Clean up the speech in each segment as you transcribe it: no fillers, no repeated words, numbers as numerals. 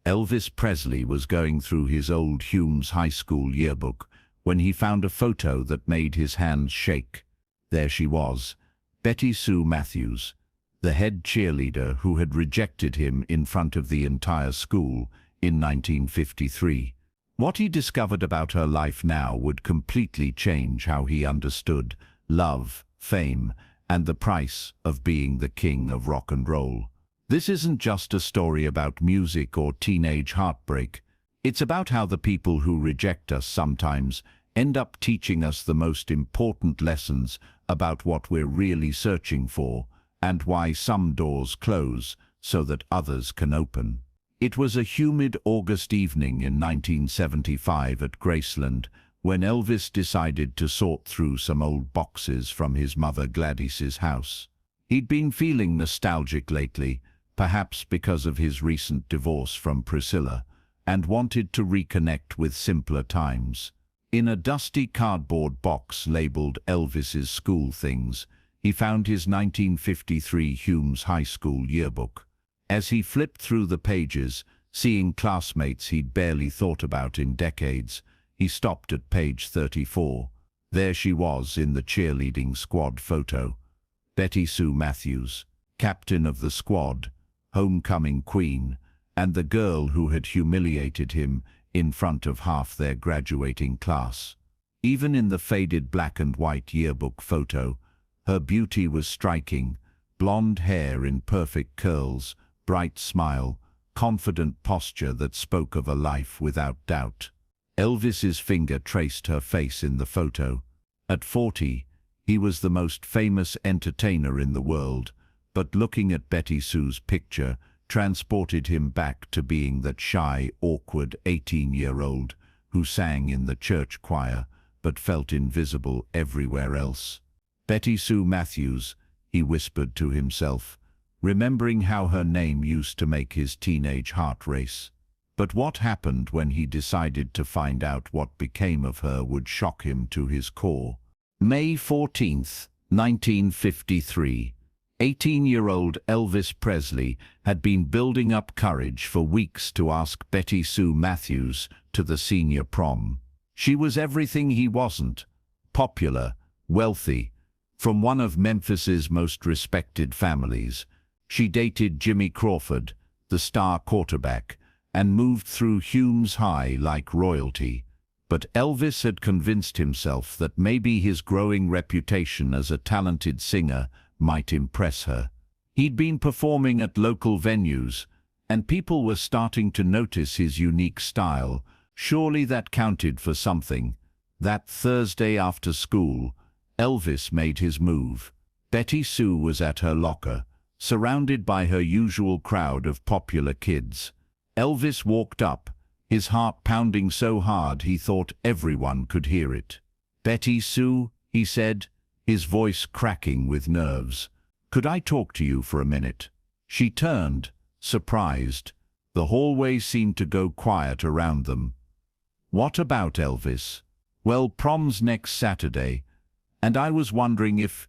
Elvis Presley was going through his old Hume's high school yearbook when he found a photo that made his hands shake. There she was, Betty Sue Matthews, the head cheerleader who had rejected him in front of the entire school in 1953. What he discovered about her life now would completely change how he understood love, fame, and the price of being the king of rock and roll. This isn't just a story about music or teenage heartbreak. It's about how the people who reject us sometimes end up teaching us the most important lessons about what we're really searching for and why some doors close so that others can open. It was a humid August evening in 1975 at Graceland when Elvis decided to sort through some old boxes from his mother Gladys's house. He'd been feeling nostalgic lately, perhaps because of his recent divorce from Priscilla, and wanted to reconnect with simpler times. In a dusty cardboard box labeled Elvis's School Things, he found his 1953 Hume's High School yearbook. As he flipped through the pages, seeing classmates he'd barely thought about in decades, he stopped at page 34. There she was in the cheerleading squad photo. Betty Sue Matthews, captain of the squad, homecoming queen, and the girl who had humiliated him in front of half their graduating class. Even in the faded black and white yearbook photo, her beauty was striking. Blonde hair in perfect curls, bright smile, confident posture that spoke of a life without doubt. Elvis's finger traced her face in the photo. At 40, he was the most famous entertainer in the world, but looking at Betty Sue's picture transported him back to being that shy, awkward 18-year-old who sang in the church choir but felt invisible everywhere else. Betty Sue Matthews, he whispered to himself, remembering how her name used to make his teenage heart race. But what happened when he decided to find out what became of her would shock him to his core. May 14th, 1953. 18-year-old Elvis Presley had been building up courage for weeks to ask Betty Sue Matthews to the senior prom. She was everything he wasn't: popular, wealthy, from one of Memphis's most respected families. She dated Jimmy Crawford, the star quarterback, and moved through Hume's High like royalty. But Elvis had convinced himself that maybe his growing reputation as a talented singer might impress her. He'd been performing at local venues, and people were starting to notice his unique style. Surely that counted for something. That Thursday after school, Elvis made his move. Betty Sue was at her locker, surrounded by her usual crowd of popular kids. Elvis walked up, his heart pounding so hard he thought everyone could hear it. "Betty Sue," he said, his voice cracking with nerves. "Could I talk to you for a minute?" She turned, surprised. The hallway seemed to go quiet around them. "What about, Elvis?" "Well, prom's next Saturday, and I was wondering if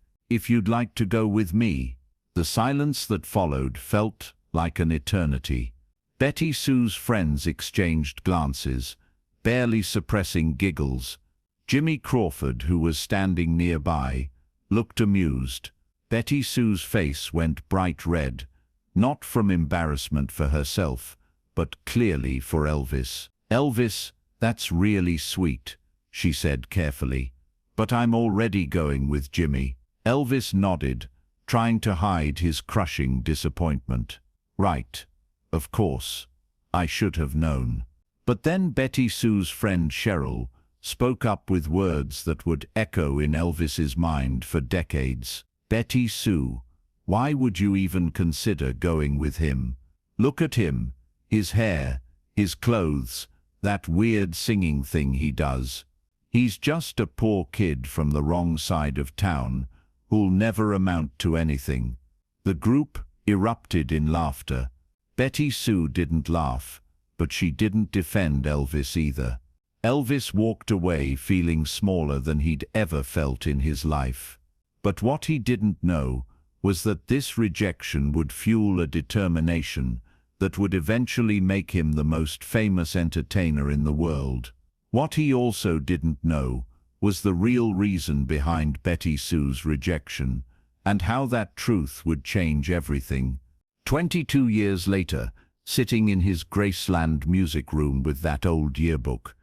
you'd like to go with me." The silence that followed felt like an eternity. Betty Sue's friends exchanged glances, barely suppressing giggles. Jimmy Crawford, who was standing nearby, looked amused. Betty Sue's face went bright red, not from embarrassment for herself, but clearly for Elvis. "Elvis, that's really sweet," she said carefully. "But I'm already going with Jimmy." Elvis nodded, trying to hide his crushing disappointment. "Right. Of course. I should have known." But then Betty Sue's friend Cheryl spoke up with words that would echo in Elvis's mind for decades. "Betty Sue, why would you even consider going with him? Look at him, his hair, his clothes, that weird singing thing he does. He's just a poor kid from the wrong side of town who'll never amount to anything." The group erupted in laughter. Betty Sue didn't laugh, but she didn't defend Elvis either. Elvis walked away feeling smaller than he'd ever felt in his life. But what he didn't know was that this rejection would fuel a determination that would eventually make him the most famous entertainer in the world. What he also didn't know was the real reason behind Betty Sue's rejection, and how that truth would change everything. 22 years later, sitting in his Graceland music room with that old yearbook,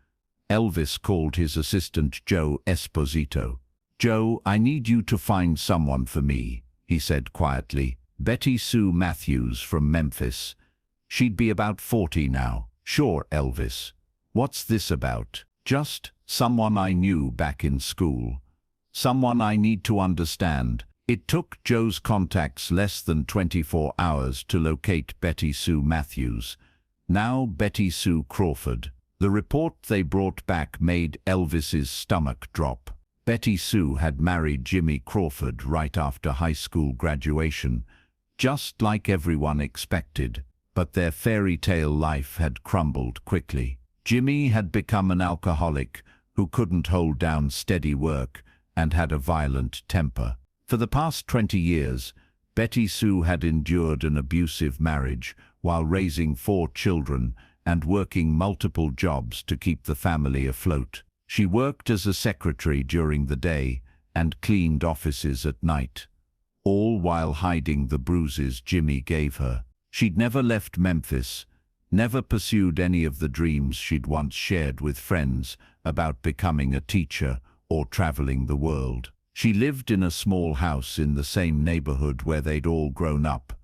Elvis called his assistant Joe Esposito. "Joe, I need you to find someone for me," he said quietly. "Betty Sue Matthews from Memphis. She'd be about 40 now." "Sure, Elvis. What's this about?" "Just someone I knew back in school. Someone I need to understand." It took Joe's contacts less than 24 hours to locate Betty Sue Matthews, now Betty Sue Crawford. The report they brought back made Elvis's stomach drop. Betty Sue had married Jimmy Crawford right after high school graduation, just like everyone expected, but their fairy tale life had crumbled quickly. Jimmy had become an alcoholic who couldn't hold down steady work and had a violent temper. For the past 20 years, Betty Sue had endured an abusive marriage while raising 4 children and working multiple jobs to keep the family afloat. She worked as a secretary during the day and cleaned offices at night, all while hiding the bruises Jimmy gave her. She'd never left Memphis, never pursued any of the dreams she'd once shared with friends about becoming a teacher or traveling the world. She lived in a small house in the same neighborhood where they'd all grown up,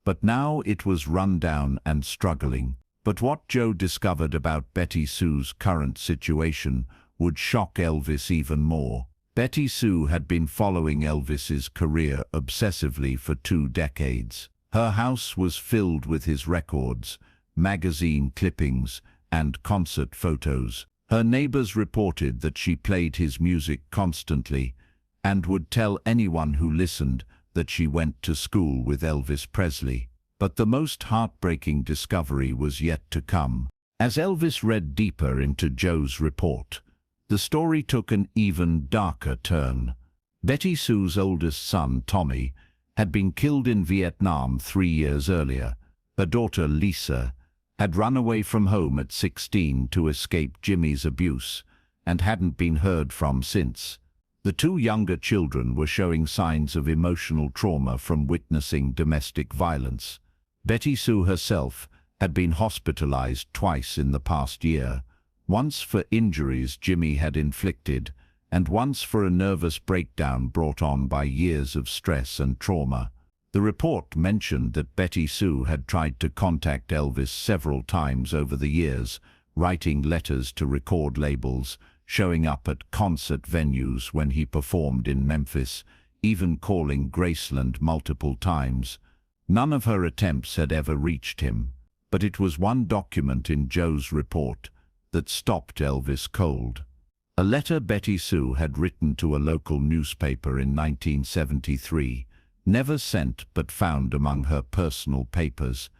but now it was run down and struggling. But what Joe discovered about Betty Sue's current situation would shock Elvis even more. Betty Sue had been following Elvis's career obsessively for 2 decades. Her house was filled with his records, magazine clippings, and concert photos. Her neighbors reported that she played his music constantly and would tell anyone who listened that she went to school with Elvis Presley. But the most heartbreaking discovery was yet to come. As Elvis read deeper into Joe's report, the story took an even darker turn. Betty Sue's oldest son, Tommy, had been killed in Vietnam 3 years earlier. Her daughter, Lisa, had run away from home at 16 to escape Jimmy's abuse and hadn't been heard from since. The 2 younger children were showing signs of emotional trauma from witnessing domestic violence. Betty Sue herself had been hospitalized twice in the past year, once for injuries Jimmy had inflicted, and once for a nervous breakdown brought on by years of stress and trauma. The report mentioned that Betty Sue had tried to contact Elvis several times over the years, writing letters to record labels, showing up at concert venues when he performed in Memphis, even calling Graceland multiple times. None of her attempts had ever reached him, but it was one document in Joe's report that stopped Elvis cold. A letter Betty Sue had written to a local newspaper in 1973, never sent but found among her personal papers.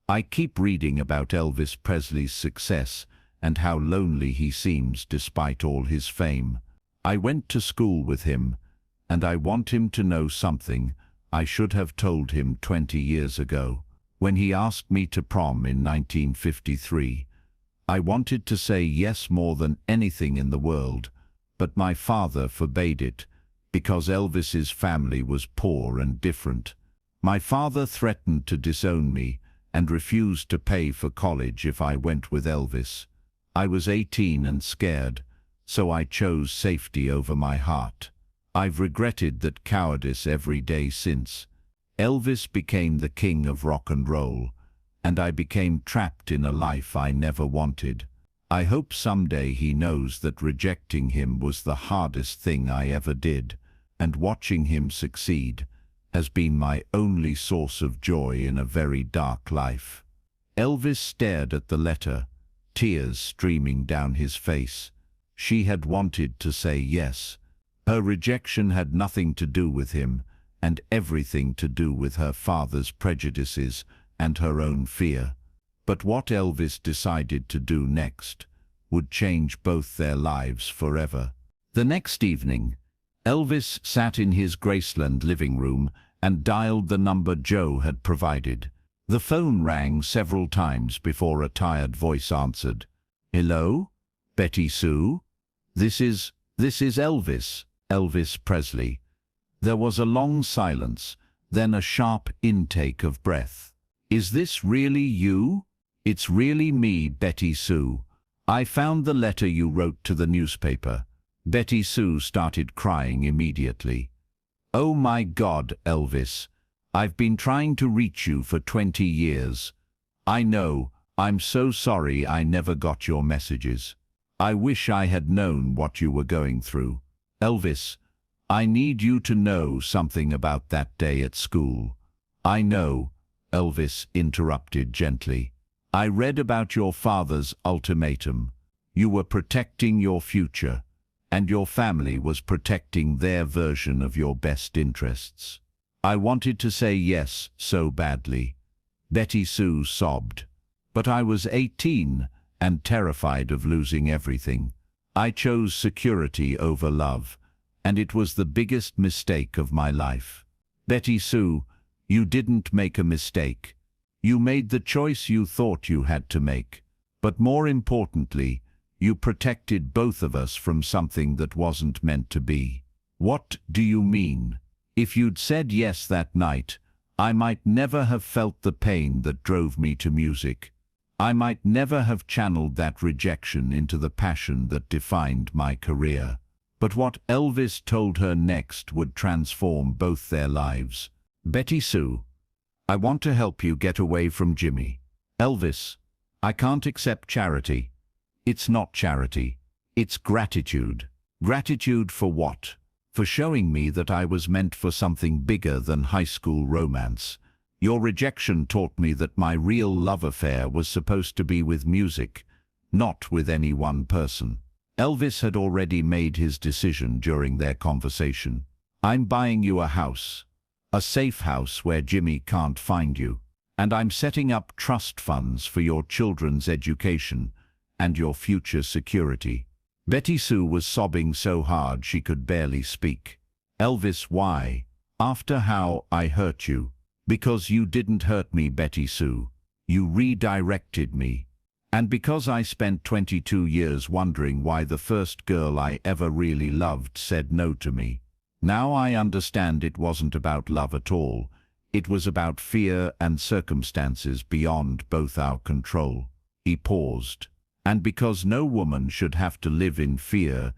"I keep reading about Elvis Presley's success and how lonely he seems despite all his fame. I went to school with him, and I want him to know something I should have told him 20 years ago. When he asked me to prom in 1953, I wanted to say yes more than anything in the world, but my father forbade it because Elvis's family was poor and different. My father threatened to disown me and refused to pay for college if I went with Elvis. I was 18 and scared, so I chose safety over my heart. I've regretted that cowardice every day since. Elvis became the king of rock and roll, and I became trapped in a life I never wanted. I hope someday he knows that rejecting him was the hardest thing I ever did, and watching him succeed has been my only source of joy in a very dark life." Elvis stared at the letter, tears streaming down his face. She had wanted to say yes. Her rejection had nothing to do with him, and everything to do with her father's prejudices and her own fear. But what Elvis decided to do next would change both their lives forever. The next evening, Elvis sat in his Graceland living room and dialed the number Joe had provided. The phone rang several times before a tired voice answered. "Hello? Betty Sue? This is Elvis, Elvis Presley." There was a long silence, then a sharp intake of breath. "Is this really you?" "It's really me, Betty Sue. I found the letter you wrote to the newspaper." Betty Sue started crying immediately. "Oh my God, Elvis. I've been trying to reach you for 20 years. I know, I'm so sorry I never got your messages. I wish I had known what you were going through. Elvis, I need you to know something about that day at school." "I know," Elvis interrupted gently. "I read about your father's ultimatum. You were protecting your future, and your family was protecting their version of your best interests. I wanted to say yes so badly." Betty Sue sobbed. "But I was 18 and terrified of losing everything. I chose security over love, and it was the biggest mistake of my life." "Betty Sue, you didn't make a mistake. You made the choice you thought you had to make. But more importantly, you protected both of us from something that wasn't meant to be." "What do you mean?" "If you'd said yes that night, I might never have felt the pain that drove me to music. I might never have channeled that rejection into the passion that defined my career." But what Elvis told her next would transform both their lives. "Betty Sue, I want to help you get away from Jimmy." "Elvis, I can't accept charity." "It's not charity. It's gratitude." "Gratitude for what?" "For showing me that I was meant for something bigger than high school romance. Your rejection taught me that my real love affair was supposed to be with music, not with any one person." Elvis had already made his decision during their conversation. "I'm buying you a house. A safe house where Jimmy can't find you. And I'm setting up trust funds for your children's education and your future security." Betty Sue was sobbing so hard she could barely speak. "Elvis, why? After how I hurt you?" "Because you didn't hurt me, Betty Sue. You redirected me. And because I spent 22 years wondering why the first girl I ever really loved said no to me. Now I understand it wasn't about love at all. It was about fear and circumstances beyond both our control." He paused. "And because no woman should have to live in fear,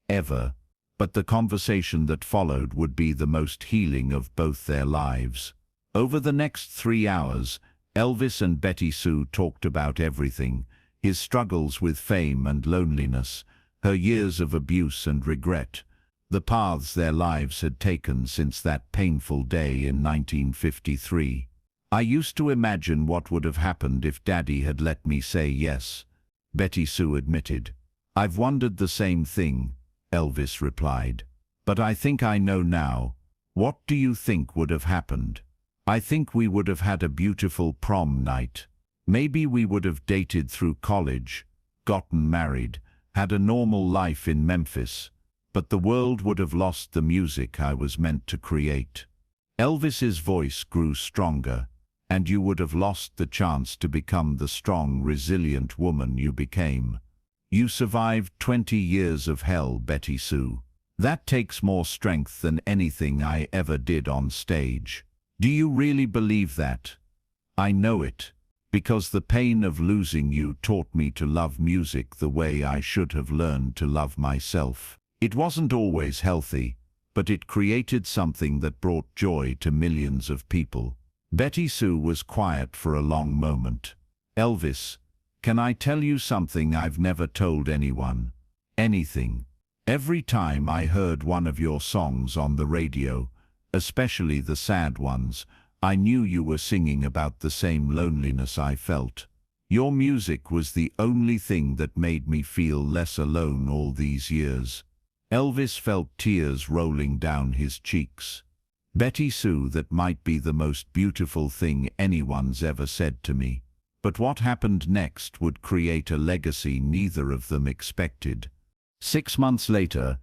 ever." But the conversation that followed would be the most healing of both their lives. Over the next 3 hours, Elvis and Betty Sue talked about everything: his struggles with fame and loneliness, her years of abuse and regret, the paths their lives had taken since that painful day in 1953. "I used to imagine what would have happened if Daddy had let me say yes," Betty Sue admitted. "I've wondered the same thing," Elvis replied. "But I think I know now." "What do you think would have happened?" "I think we would have had a beautiful prom night. Maybe we would have dated through college, gotten married, had a normal life in Memphis. But the world would have lost the music I was meant to create." Elvis's voice grew stronger. "And you would have lost the chance to become the strong, resilient woman you became. You survived 20 years of hell, Betty Sue. That takes more strength than anything I ever did on stage." "Do you really believe that?" "I know it. Because the pain of losing you taught me to love music the way I should have learned to love myself. It wasn't always healthy, but it created something that brought joy to millions of people." Betty Sue was quiet for a long moment. "Elvis, can I tell you something I've never told anyone?" "Anything." "Every time I heard one of your songs on the radio, especially the sad ones, I knew you were singing about the same loneliness I felt. Your music was the only thing that made me feel less alone all these years." Elvis felt tears rolling down his cheeks. "Betty Sue, that might be the most beautiful thing anyone's ever said to me. But what happened next would create a legacy neither of them expected." 6 months later,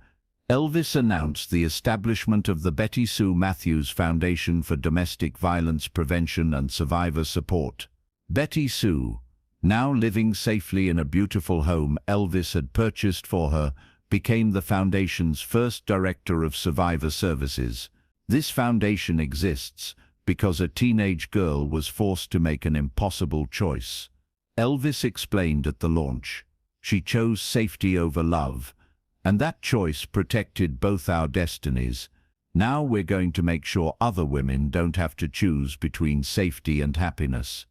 Elvis announced the establishment of the Betty Sue Matthews Foundation for Domestic Violence Prevention and Survivor Support. Betty Sue, now living safely in a beautiful home Elvis had purchased for her, became the foundation's first director of survivor services. This foundation exists because a teenage girl was forced to make an impossible choice. Elvis explained at the launch, "She chose safety over love, and that choice protected both our destinies. Now we're going to make sure other women don't have to choose between safety and happiness."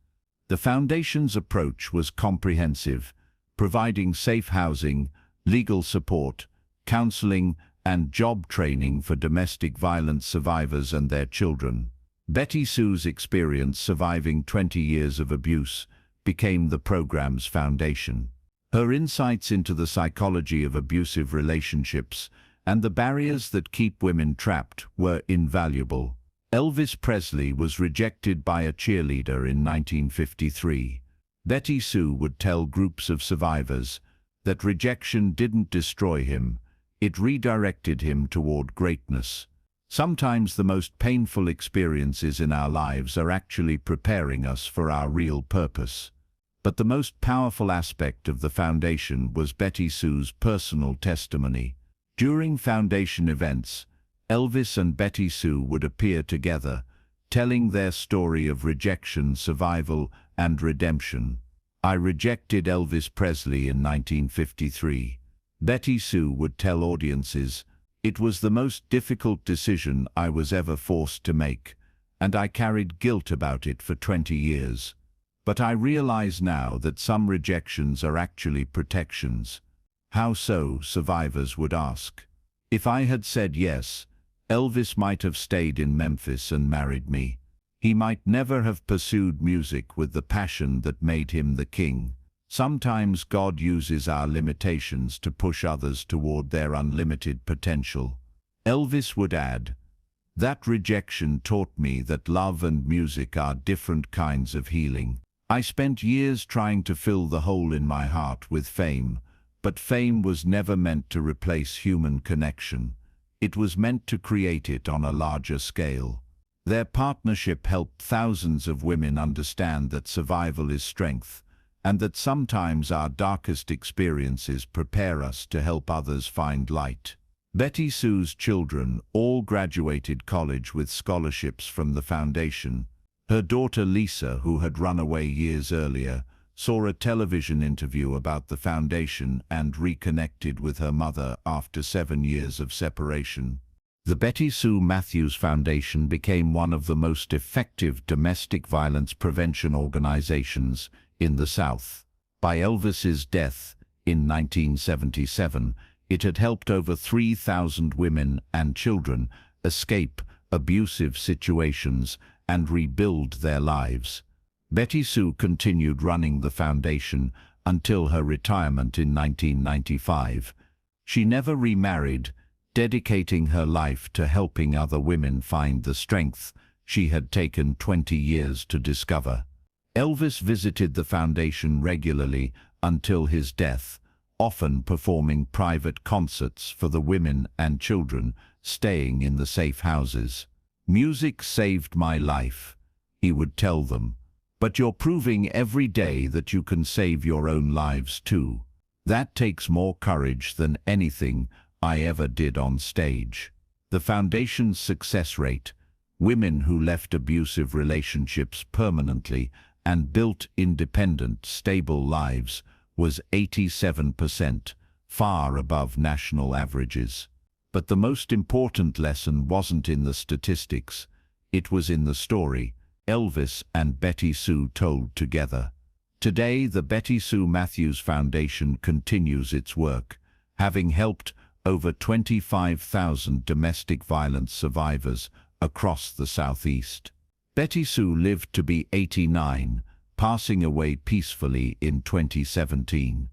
The foundation's approach was comprehensive, providing safe housing, legal support, counseling, and job training for domestic violence survivors and their children. Betty Sue's experience surviving 20 years of abuse became the program's foundation. Her insights into the psychology of abusive relationships and the barriers that keep women trapped were invaluable. Elvis Presley was rejected by a cheerleader in 1953. Betty Sue would tell groups of survivors that rejection didn't destroy him, it redirected him toward greatness. Sometimes the most painful experiences in our lives are actually preparing us for our real purpose. But the most powerful aspect of the foundation was Betty Sue's personal testimony. During foundation events, Elvis and Betty Sue would appear together, telling their story of rejection, survival, and redemption. "I rejected Elvis Presley in 1953. Betty Sue would tell audiences, "It was the most difficult decision I was ever forced to make, and I carried guilt about it for 20 years. But I realize now that some rejections are actually protections." "How so?" survivors would ask. "If I had said yes, Elvis might have stayed in Memphis and married me. He might never have pursued music with the passion that made him the king." Sometimes God uses our limitations to push others toward their unlimited potential. Elvis would add, "That rejection taught me that love and music are different kinds of healing. I spent years trying to fill the hole in my heart with fame, but fame was never meant to replace human connection. It was meant to create it on a larger scale." Their partnership helped thousands of women understand that survival is strength, and that sometimes our darkest experiences prepare us to help others find light. Betty Sue's children all graduated college with scholarships from the foundation. Her daughter Lisa, who had run away years earlier, saw a television interview about the foundation and reconnected with her mother after 7 years of separation. The Betty Sue Matthews Foundation became one of the most effective domestic violence prevention organizations in the South. By Elvis's death in 1977, it had helped over 3,000 women and children escape abusive situations and rebuild their lives. Betty Sue continued running the foundation until her retirement in 1995. She never remarried, dedicating her life to helping other women find the strength she had taken 20 years to discover. Elvis visited the foundation regularly until his death, often performing private concerts for the women and children staying in the safe houses. "Music saved my life," he would tell them, "but you're proving every day that you can save your own lives too. That takes more courage than anything I ever did on stage." The foundation's success rate, women who left abusive relationships permanently and built independent, stable lives, was 87%, far above national averages. But the most important lesson wasn't in the statistics, it was in the story Elvis and Betty Sue told together. Today, the Betty Sue Matthews Foundation continues its work, having helped over 25,000 domestic violence survivors across the Southeast. Betty Sue lived to be 89, passing away peacefully in 2017.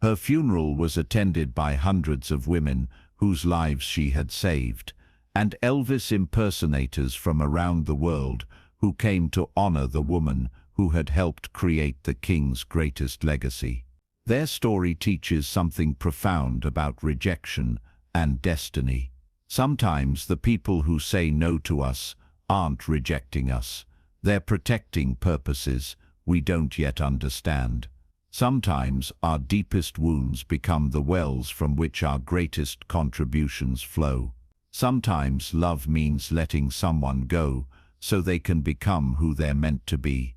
Her funeral was attended by hundreds of women whose lives she had saved, and Elvis impersonators from around the world who came to honor the woman who had helped create the king's greatest legacy. Their story teaches something profound about rejection and destiny. Sometimes the people who say no to us aren't rejecting us. They're protecting purposes we don't yet understand. Sometimes our deepest wounds become the wells from which our greatest contributions flow. Sometimes love means letting someone go so they can become who they're meant to be,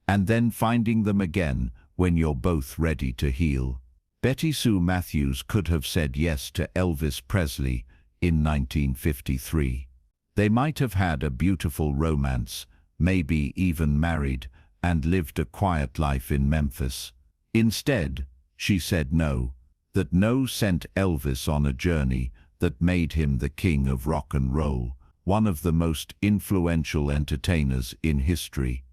and then finding them again when you're both ready to heal. Betty Sue Matthews could have said yes to Elvis Presley in 1953. They might have had a beautiful romance, maybe even married, and lived a quiet life in Memphis. Instead, she said no. That no sent Elvis on a journey that made him the king of rock and roll, one of the most influential entertainers in history.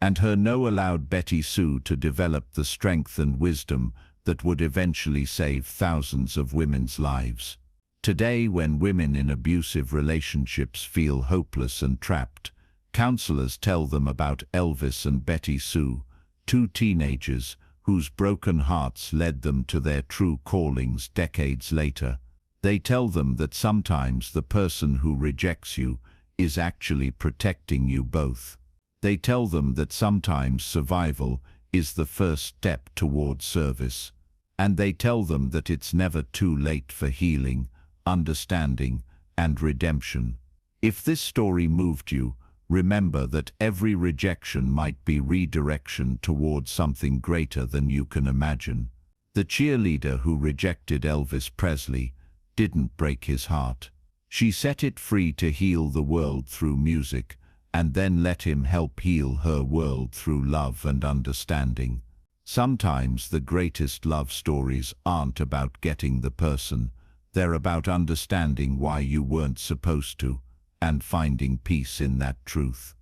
And her no allowed Betty Sue to develop the strength and wisdom that would eventually save thousands of women's lives. Today, when women in abusive relationships feel hopeless and trapped, counselors tell them about Elvis and Betty Sue, two teenagers whose broken hearts led them to their true callings decades later. They tell them that sometimes the person who rejects you is actually protecting you both. They tell them that sometimes survival is the first step toward service. And they tell them that it's never too late for healing, understanding, and redemption. If this story moved you, remember that every rejection might be redirection towards something greater than you can imagine. The cheerleader who rejected Elvis Presley didn't break his heart. She set it free to heal the world through music, and then let him help heal her world through love and understanding. Sometimes the greatest love stories aren't about getting the person, they're about understanding why you weren't supposed to, and finding peace in that truth.